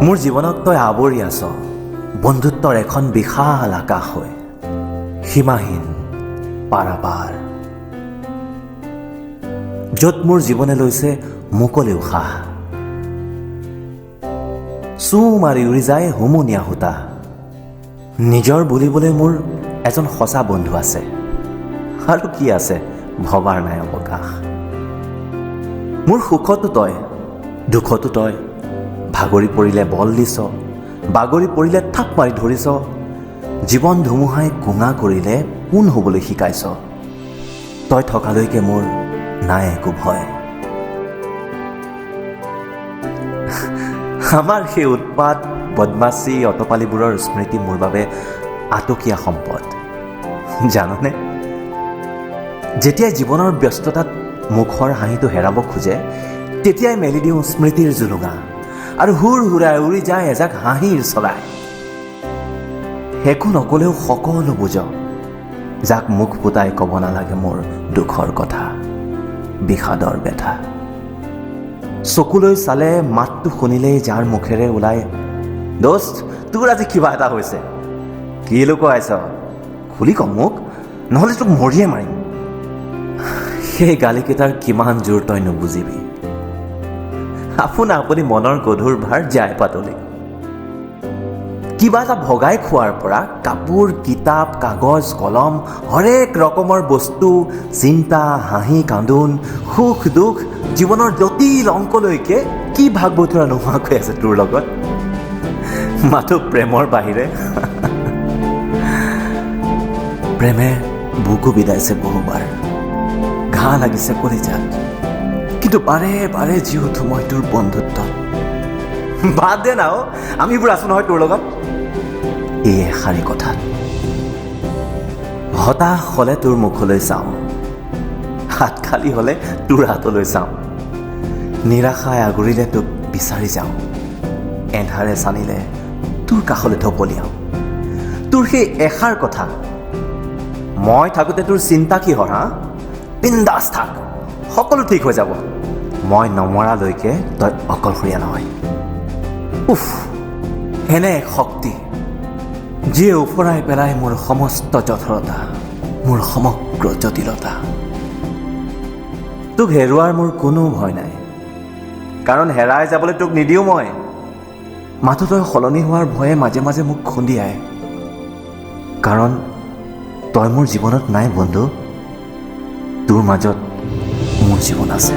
মোৰ জীৱনক তই আৱৰি আছ বন্ধুত্বৰ এখন বিশাল আকাশ হৈ, সীমাহীন পাৰাপাৰ, য'ত মোৰ জীৱনে লৈছে মুকলি উশাহ। চু মাৰি উৰি যায় হুমুনীয়া সূতা। নিজৰ বুলিবলৈ মোৰ এজন সঁচা বন্ধু আছে, আৰু কি আছে ভবাৰ নাই অৱকাশ। মোৰ সুখতো তই, দুখতো তই, ভাগৰি পৰিলে বল দিছ, বাগৰি পৰিলে থাপ মাৰি ধৰিছ, জীৱন ধুমুহাই কোঙা কৰিলে পোন হ'বলৈ শিকাইছ। তই থকালৈকে মোৰ নাই একো ভয়। আমাৰ সেই উৎপাত বদমাচি অটপালিবোৰৰ স্মৃতি মোৰ বাবে আটকীয়া সম্পদ। জাননে, যেতিয়াই জীৱনৰ ব্যস্ততাত মুখৰ হাঁহিটো হেৰাব খোজে, তেতিয়াই মেলি দিওঁ স্মৃতিৰ জুলুঙা, আৰু হুৰ হুৰাই উৰি যায় এজাক হাঁহিৰ চলাই। একো নকলেও সকলো বুজ, যাক মুখ ফুটাই ক'ব নালাগে মোৰ দুখৰ কথা, বিষাদৰ ব্যথা। চকুলৈ চালে মাতটো শুনিলেই যাৰ মুখেৰে ওলাই, দোস্ত তোৰ আজি কিবা এটা হৈছে, কি লুকুৱাইছ, খুলি ক মোক, নহ'লে তোক মৰিয়ে মাৰিম। সেই গালিকেইটাৰ কিমান জোৰ তই নুবুজিবি। আপোনা আপুনি মনৰ গধুৰ ভাৰ যায় পাতলি। কিবা এটা ভগাই খোৱাৰ পৰা কাপোৰ, কিতাপ, কাগজ, কলম, হৰেক ৰকমৰ বস্তু, চিন্তা, হাঁহি কান্দোন, সুখ দুখ, জীৱনৰ জটিল অংকলৈকে কি ভাগ বতৰা নোহোৱাকৈ আছে তোৰ লগত, মাথো প্ৰেমৰ বাহিৰে। প্ৰেমে বুকু বিদাইছে বহুবাৰ, ঘাঁ লাগিছে কলিজাত, কিন্তু বাৰে বাৰে জি উঠো মই তোৰ বন্ধুত্ব। বাদ দে না, আমিবোৰ আছো নহয় তোৰ লগত। এই এষাৰি কথাত হতাশ হ'লে তোৰ মুখলৈ চাওঁ, হাত খালী হ'লে তোৰ হাতলৈ চাওঁ, নিৰাশাই আগুৰিলে তোক বিচাৰি যাওঁ, এন্ধাৰে চানিলে তোৰ কাষলৈ ঢপলিয়াওঁ। তোৰ সেই এষাৰ কথা, মই থাকোঁতে তোৰ চিন্তা কিহৰ হা, বিন্দাছ থাক, সকলো ঠিক হৈ যাব, মই নমৰালৈকে তই অকলশৰীয়া নহয়। উফ, এনে এক শক্তি যিয়ে ওফৰাই পেলাই মোৰ সমস্ত জঠৰতা, মোৰ সমগ্ৰ জটিলতা। তোক হেৰুৱাৰ মোৰ কোনো ভয় নাই, কাৰণ হেৰাই যাবলৈ তোক নিদিওঁ মই। মাথো তই সলনি হোৱাৰ ভয়ে মাজে মাজে মোক খুন্দিয়াই, কাৰণ তই মোৰ জীৱনত নাই বন্ধু, তোৰ মাজত মোৰ জীৱন আছে।